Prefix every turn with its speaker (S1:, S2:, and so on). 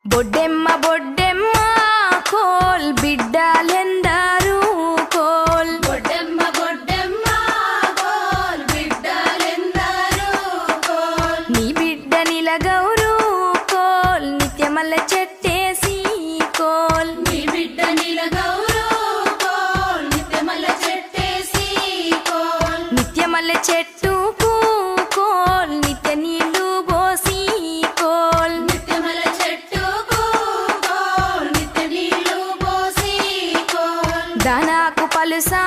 S1: బొడ్డెమ్మ బొడ్డెమ్మ కోల్ బిడ్డలెందరూ కోల్
S2: బొడ్డెమ్మ బొడ్డెమ్మ కోల్ బిడ్డలెందరూ కోల్
S1: నీ బిడ్డ నిలగౌరు కోల్ నిత్యమల్ల చెట్టేసి కోల్
S2: నీ బిడ్డ నిలగౌరు కోల్ నిత్యమల్ల చెట్టేసి కోల్
S1: నిత్యమల్ల చెట్టుకు కోల్ నిత్య నీళ్లు పోసి కోల్
S2: నిత్యమల్ల చెట్టుకు కోల్ నిత్య నీళ్లు పోసి కోల్
S1: దానాకు పలుసా